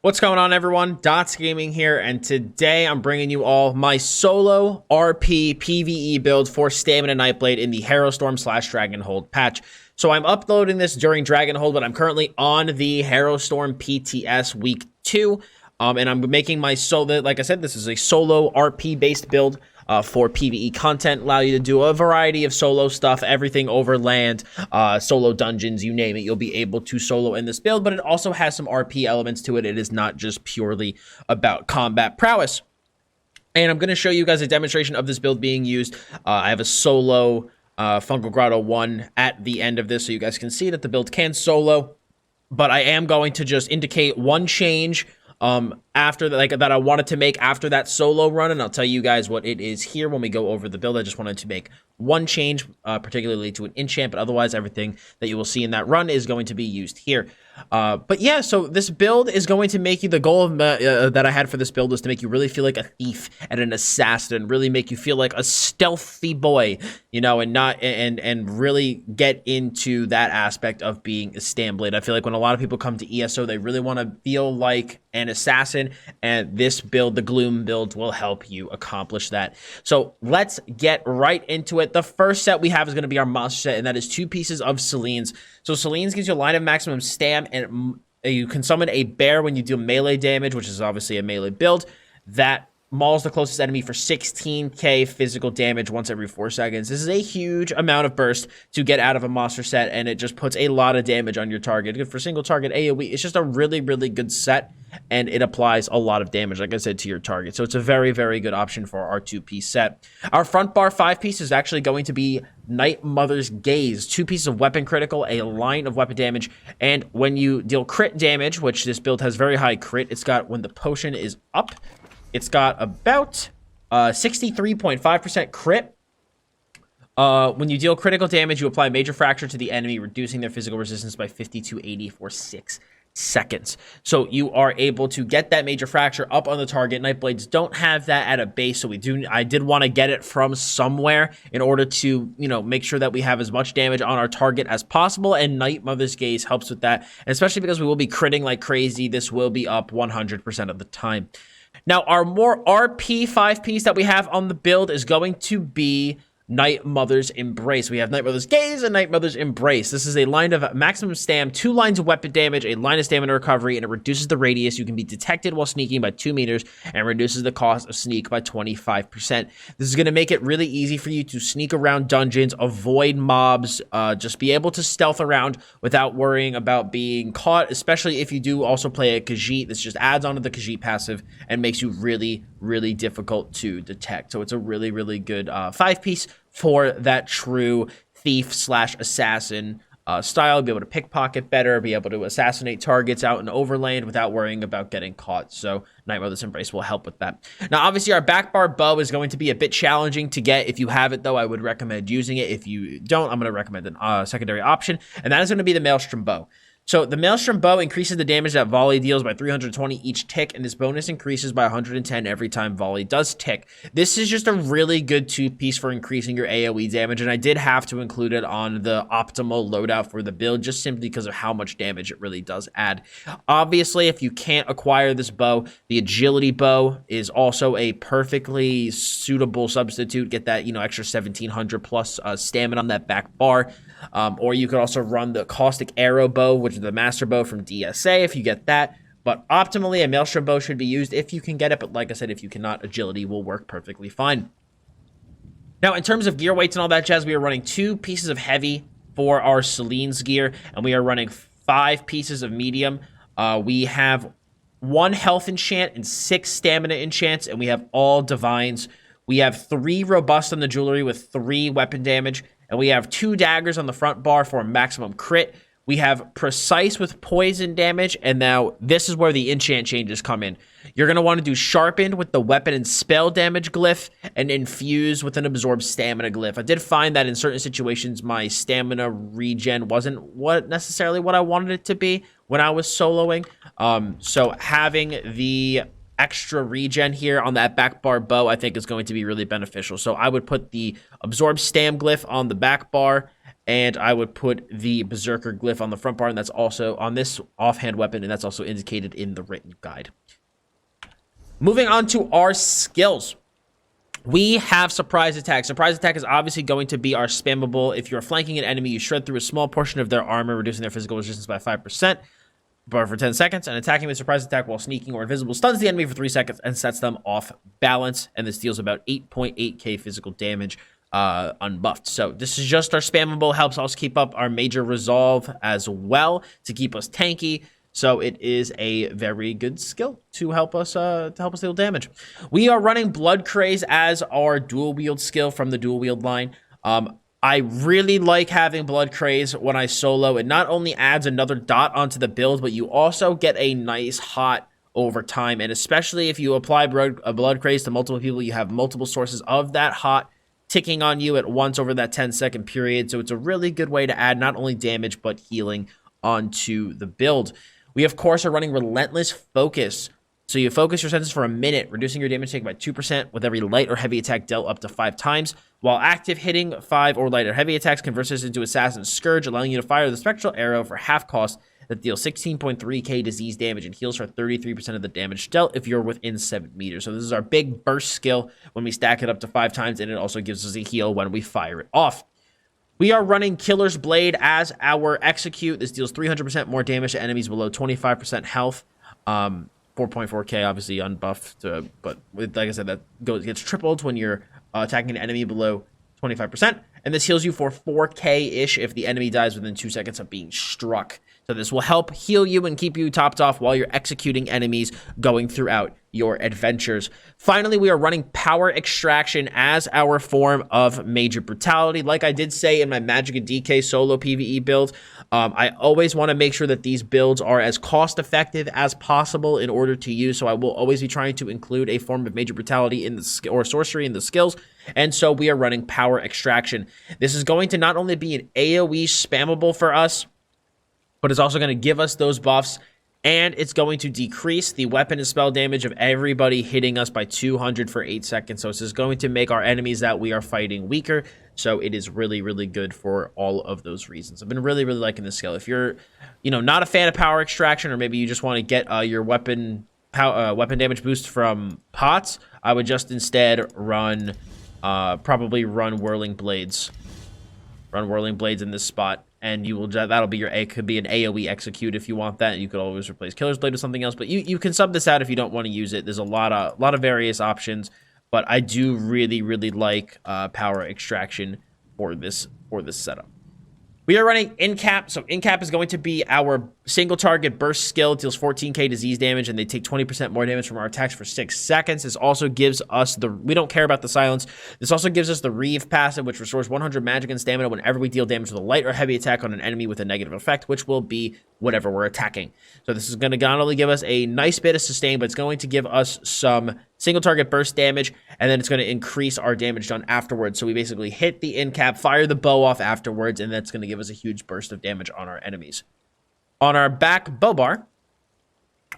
What's going on, everyone? Dots Gaming here, and today I'm bringing you all my solo RP PvE build for Stamina Nightblade in the Harrowstorm / Dragonhold patch. So I'm uploading this during Dragonhold, but I'm currently on the Harrowstorm PTS week 2, and I'm making my solo. Like I said, this is a solo RP based build. For PvE content, allow you to do a variety of solo stuff, everything over land, solo dungeons, you name it, you'll be able to solo in this build, but it also has some RP elements to it. It is not just purely about combat prowess. And I'm going to show you guys a demonstration of this build being used. I have a solo Fungal Grotto 1 at the end of this, so you guys can see that the build can solo, but I am going to just indicate one change after that I wanted to make after that solo run, and I'll tell you guys what it is here when we go over the build. I just wanted to make one change, particularly to an enchant, but otherwise everything that you will see in that run is going to be used here. But yeah, so this build is going to make you, the goal of, that I had for this build was to make you really feel like a thief and an assassin, really make you feel like a stealthy boy, you know, and really get into that aspect of being a Stamblade. I feel like when a lot of people come to ESO, they really want to feel like an assassin, and this build, the Gloom build, will help you accomplish that. So let's get right into it. The first set we have is going to be our monster set, and that is 2 pieces of Selines. So Selines gives you a line of maximum stam, and you can summon a bear when you do melee damage, which is obviously a melee build, that mauls the closest enemy for 16k physical damage once every 4 seconds. This is a huge amount of burst to get out of a monster set, and it just puts a lot of damage on your target. Good for single target AoE. It's just a really, really good set, and it applies a lot of damage, like I said, to your target. So it's a very, very good option for our 2-piece set. Our front bar 5-piece is actually going to be Night Mother's Gaze. 2 pieces of weapon critical, a line of weapon damage, and when you deal crit damage, which this build has very high crit, it's got, when the potion is up, it's got about 63.5% crit. When you deal critical damage, you apply major fracture to the enemy, reducing their physical resistance by 50 to 80 for 6 seconds. So you are able to get that major fracture up on the target. Nightblades don't have that at a base, so I did want to get it from somewhere in order to, you know, make sure that we have as much damage on our target as possible, and Night Mother's Gaze helps with that, and especially because we will be critting like crazy, this will be up 100% of the time. Now, our more RP 5-piece that we have on the build is going to be Night Mother's Embrace. We have Night Mother's Gaze and Night Mother's Embrace. This is a line of maximum stam, 2 lines of weapon damage, a line of stamina recovery, and it reduces the radius. You can be detected while sneaking by 2 meters and reduces the cost of sneak by 25%. This is going to make it really easy for you to sneak around dungeons, avoid mobs, just be able to stealth around without worrying about being caught, especially if you do also play a Khajiit. This just adds onto the Khajiit passive and makes you really, really difficult to detect. So it's a really, really good 5-piece for that true thief / assassin style. Be able to pickpocket better, be able to assassinate targets out in overland without worrying about getting caught. So Night Mother's Embrace will help with that. Now, obviously, our back bar bow is going to be a bit challenging to get. If you have it, though, I would recommend using it. If you don't, I'm going to recommend a secondary option, and that is going to be the Maelstrom bow. So the Maelstrom bow increases the damage that volley deals by 320 each tick, and this bonus increases by 110 every time volley does tick. This is just a really good 2-piece for increasing your AoE damage, and I did have to include it on the optimal loadout for the build, just simply because of how much damage it really does add. Obviously, if you can't acquire this bow, the agility bow is also a perfectly suitable substitute. Get that, you know, extra 1700 plus stamina on that back bar. Or you could also run the caustic arrow bow, which is the master bow from DSA, if you get that. But optimally, a maelstrom bow should be used if you can get it. But like I said, if you cannot, agility will work perfectly fine. Now, in terms of gear weights and all that jazz, we are running 2 pieces of heavy for our Selines gear, and we are running 5 pieces of medium. We have 1 health enchant and 6 stamina enchants, and we have all divines. We have 3 robust on the jewelry with 3 weapon damage, and we have 2 daggers on the front bar for maximum crit. We have precise with poison damage, and now this is where the enchant changes come in. You're going to want to do sharpened with the weapon and spell damage glyph, and infuse with an absorb stamina glyph. I did find that in certain situations, my stamina regen wasn't necessarily what I wanted it to be when I was soloing. So having the extra regen here on that back bar bow, I think, is going to be really beneficial. So I would put the absorb stam glyph on the back bar, And I would put the Berserker glyph on the front bar, and that's also on this offhand weapon, and that's also indicated in the written guide. Moving on to our skills. We have Surprise Attack. Surprise Attack is obviously going to be our spammable. If you're flanking an enemy, you shred through a small portion of their armor, reducing their physical resistance by 5%, but for 10 seconds, and attacking with Surprise Attack while sneaking or invisible stuns the enemy for 3 seconds and sets them off balance, and this deals about 8.8k physical damage unbuffed. So this is just our spammable, helps us keep up our major resolve as well to keep us tanky. So it is a very good skill to help us deal damage. We are running Blood Craze as our dual wield skill from the dual wield line. I really like having Blood Craze when I solo. It not only adds another dot onto the build, but you also get a nice hot over time. And especially if you apply Blood Craze to multiple people, you have multiple sources of that hot ticking on you at once over that 10-second period. So it's a really good way to add not only damage, but healing onto the build. We, of course, are running Relentless Focus. So you focus your senses for a minute, reducing your damage taken by 2% with every light or heavy attack dealt up to 5 times. While active, hitting 5 or light or heavy attacks converts this into Assassin's Scourge, allowing you to fire the Spectral Arrow for half cost that deals 16.3k disease damage and heals for 33% of the damage dealt if you're within 7 meters. So this is our big burst skill when we stack it up to 5 times, and it also gives us a heal when we fire it off. We are running Killer's Blade as our execute. This deals 300% more damage to enemies below 25% health. 4.4k obviously unbuffed, but like I said, that gets tripled when you're attacking an enemy below 25%. And this heals you for 4k-ish if the enemy dies within 2 seconds of being struck. So this will help heal you and keep you topped off while you're executing enemies going throughout your adventures. Finally, we are running Power Extraction as our form of Major Brutality. Like I did say in my Magic and DK solo PvE build, I always want to make sure that these builds are as cost-effective as possible in order to use. So I will always be trying to include a form of Major Brutality in the or sorcery in the skills. And so we are running Power Extraction. This is going to not only be an AoE spammable for us, but it's also going to give us those buffs, and it's going to decrease the weapon and spell damage of everybody hitting us by 200 for 8 seconds. So this is going to make our enemies that we are fighting weaker. So it is really, really good for all of those reasons. I've been really, really liking this skill. If you're, not a fan of Power Extraction, or maybe you just want to get your weapon damage boost from pots, I would just instead run, probably run Whirling Blades. Run Whirling Blades in this spot. And that'll be could be an AoE execute if you want that. You could always replace Killer's Blade with something else, but you can sub this out if you don't want to use it. There's a lot of various options, but I do really, really like Power Extraction for this setup. We are running Incap. So Incap is going to be our single target burst skill. It deals 14k disease damage, and they take 20% more damage from our attacks for 6 seconds. This also gives us we don't care about the silence. This also gives us the Reeve passive, which restores 100 magic and stamina whenever we deal damage with a light or heavy attack on an enemy with a negative effect, which will be whatever we're attacking. So this is going to not only give us a nice bit of sustain, but it's going to give us some single target burst damage, and then it's going to increase our damage done afterwards. So we basically hit the Incap, fire the bow off afterwards, and that's going to give us a huge burst of damage on our enemies. On our back bow bar,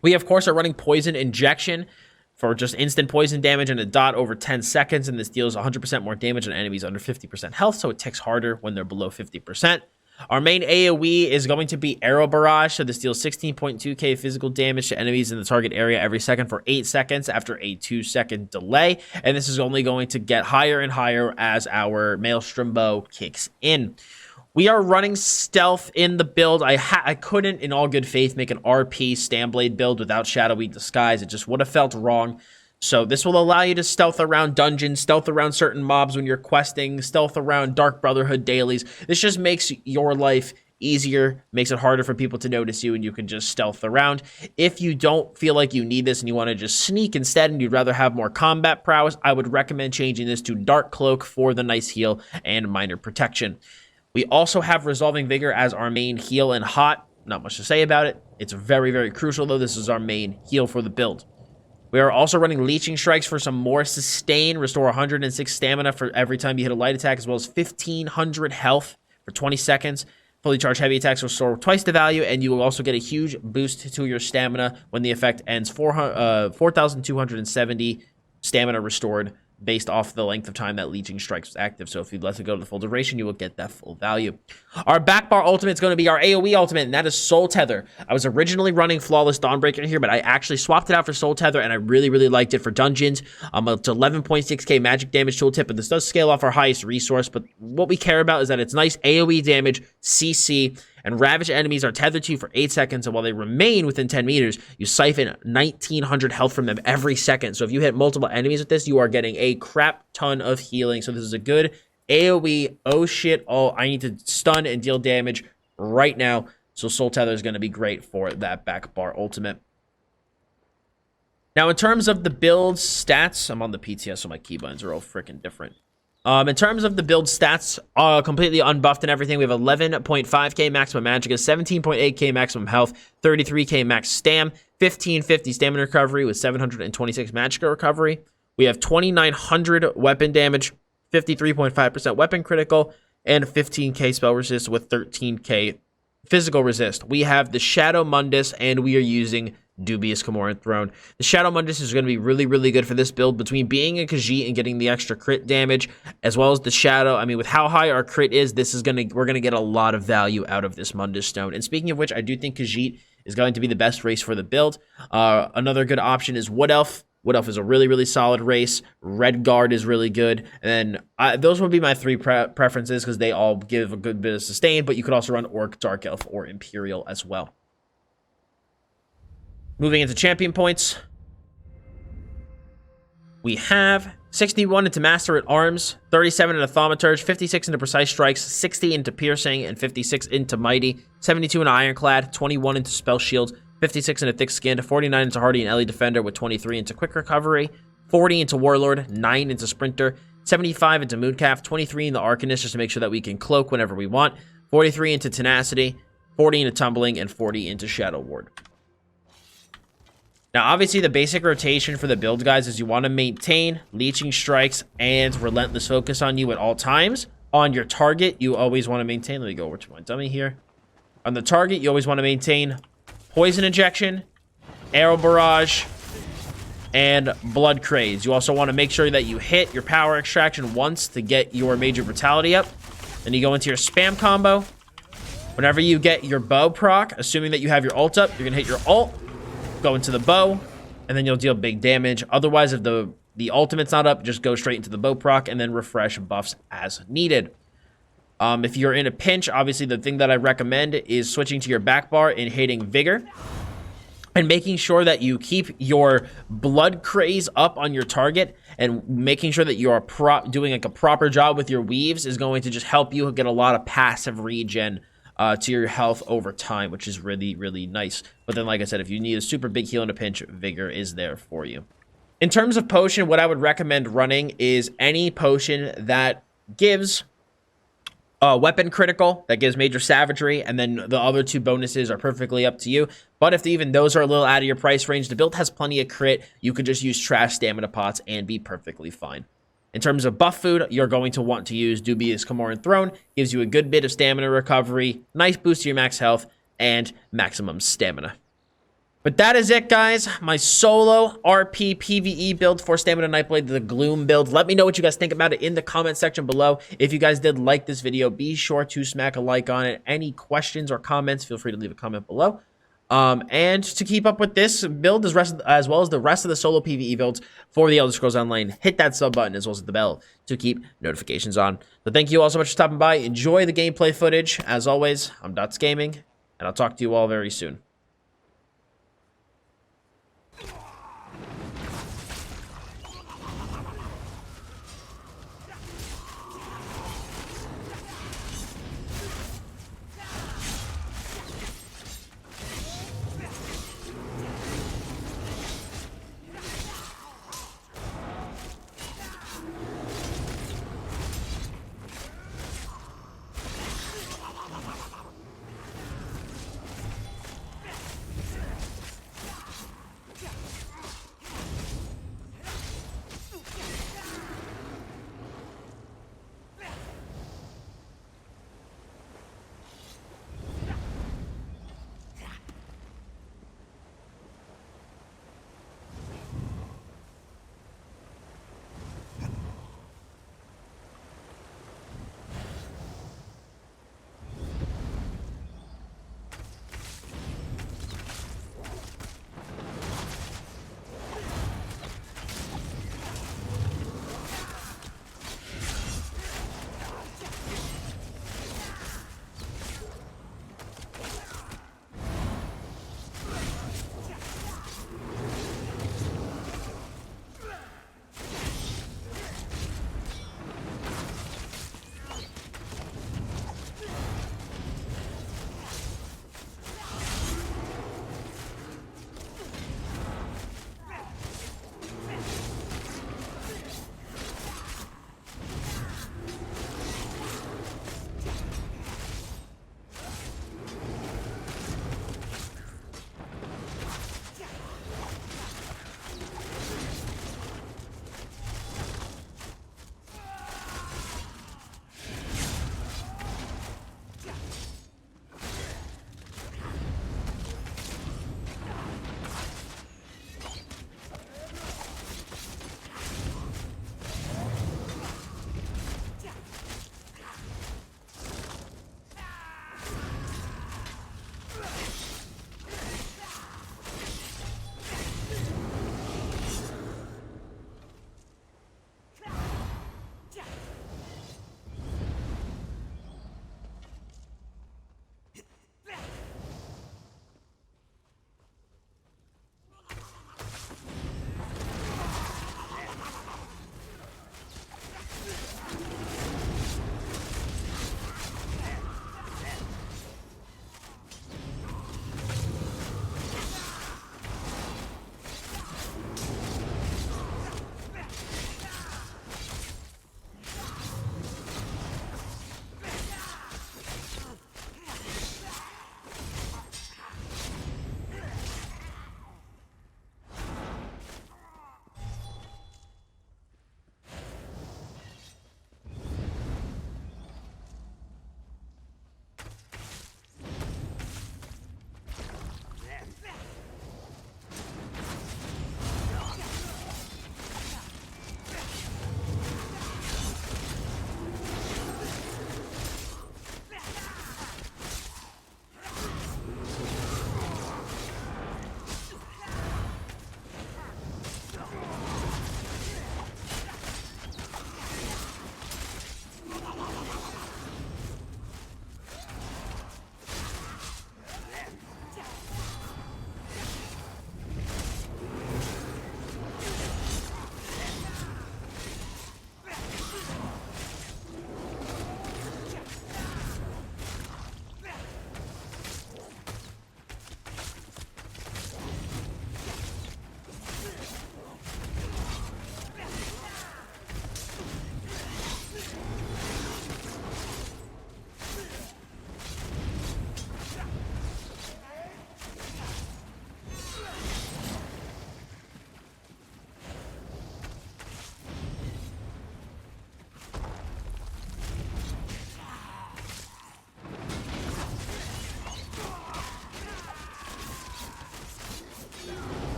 we, of course, are running Poison Injection for just instant poison damage and a dot over 10 seconds, and this deals 100% more damage on enemies under 50% health, so it ticks harder when they're below 50%. Our main AoE is going to be Arrow Barrage, so this deals 16.2k physical damage to enemies in the target area every second for 8 seconds after a 2-second delay, and this is only going to get higher and higher as our Maelstrom Bow kicks in. We are running Stealth in the build. I couldn't, in all good faith, make an RP Stamblade build without Shadowy Disguise. It just would have felt wrong. So this will allow you to stealth around dungeons, stealth around certain mobs when you're questing, stealth around Dark Brotherhood dailies. This just makes your life easier, makes it harder for people to notice you, and you can just stealth around. If you don't feel like you need this and you want to just sneak instead and you'd rather have more combat prowess, I would recommend changing this to Dark Cloak for the nice heal and minor protection. We also have Resolving Vigor as our main heal and hot. Not much to say about it. It's very, very crucial, though. This is our main heal for the build. We are also running Leeching Strikes for some more sustain. Restore 106 stamina for every time you hit a light attack, as well as 1,500 health for 20 seconds. Fully charged heavy attacks restore twice the value, and you will also get a huge boost to your stamina when the effect ends. 4,270 stamina restored based off the length of time that Leeching Strikes was active. So if you let it go to the full duration, you will get that full value. Our back bar ultimate is going to be our AoE ultimate, and that is Soul Tether. I was originally running Flawless Dawnbreaker here, but I actually swapped it out for Soul Tether, and I really, really liked it for dungeons. It's 11.6k magic damage tooltip, but this does scale off our highest resource. But what we care about is that it's nice AoE damage, CC, and ravage enemies are tethered to you for 8 seconds, and while they remain within 10 meters, you siphon 1900 health from them every second. So if you hit multiple enemies with this, you are getting a crap ton of healing. So this is a good AoE, oh shit, oh, I need to stun and deal damage right now. So Soul Tether is going to be great for that back bar ultimate. Now, in terms of the build stats, I'm on the PTS, so my keybinds are all freaking different. In terms of the build stats, completely unbuffed and everything, we have 11.5k maximum magicka, 17.8k maximum health, 33k max stam, 1550 stamina recovery with 726 magicka recovery. We have 2900 weapon damage, 53.5% weapon critical, and 15k spell resist with 13k physical resist. We have the Shadow Mundus, and we are using Dubious Camoran Throne. The Shadow Mundus is going to be really, really good for this build between being a Khajiit and getting the extra crit damage, as well as the Shadow. I mean, with how high our crit is, we're going to get a lot of value out of this Mundus Stone. And speaking of which, I do think Khajiit is going to be the best race for the build. Another good option is Wood Elf. Wood Elf is a really, really solid race. Red Guard is really good. And then those would be my three preferences because they all give a good bit of sustain, but you could also run Orc, Dark Elf, or Imperial as well. Moving into champion points, we have 61 into Master at Arms, 37 into Thaumaturge, 56 into Precise Strikes, 60 into Piercing, and 56 into Mighty, 72 into Ironclad, 21 into Spell Shield, 56 into Thick Skin, 49 into Hardy and Ellie Defender with 23 into Quick Recovery, 40 into Warlord, 9 into Sprinter, 75 into Moodcalf, 23 into Arcanist just to make sure that we can cloak whenever we want, 43 into Tenacity, 40 into Tumbling, and 40 into Shadow Ward. Now, obviously, the basic rotation for the build, guys, is you want to maintain Leeching Strikes and Relentless Focus on you at all times. On your target, you always want to maintain... Let me go over to my dummy here. On the target, you always want to maintain Poison Injection, Arrow Barrage, and Blood Craze. You also want to make sure that you hit your Power Extraction once to get your Major Brutality up. Then you go into your Spam combo. Whenever you get your Bow proc, assuming that you have your ult up, you're going to hit your ult, go into the bow, and then you'll deal big damage. Otherwise, if the ultimate's not up, just go straight into the bow proc and then refresh buffs as needed. If you're in a pinch, obviously the thing that I recommend is switching to your back bar and hitting Vigor and making sure that you keep your Blood Craze up on your target and making sure that you are doing like a proper job with your weaves is going to just help you get a lot of passive regen to your health over time, which is really, really nice. But then, like I said, if you need a super big heal in a pinch, Vigor is there for you. In terms of potion, what I would recommend running is any potion that gives weapon critical, that gives major savagery, and then the other two bonuses are perfectly up to you. But if even those are a little out of your price range, the build has plenty of crit. You could just use trash stamina pots and be perfectly fine. In terms of buff food, you're going to want to use Dubious Camoran Throne. Gives you a good bit of stamina recovery, nice boost to your max health, and maximum stamina. But that is it, guys. My solo RP PvE build for Stamina Nightblade, the Gloom build. Let me know what you guys think about it in the comment section below. If you guys did like this video, be sure to smack a like on it. Any questions or comments, feel free to leave a comment below. And to keep up with this build as well as the rest of the solo PvE builds for the Elder Scrolls Online, hit that sub button as well as the bell to keep notifications on. So thank you all so much for stopping by. Enjoy the gameplay footage. As always, I'm Dots Gaming, and I'll talk to you all very soon.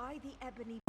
By the ebony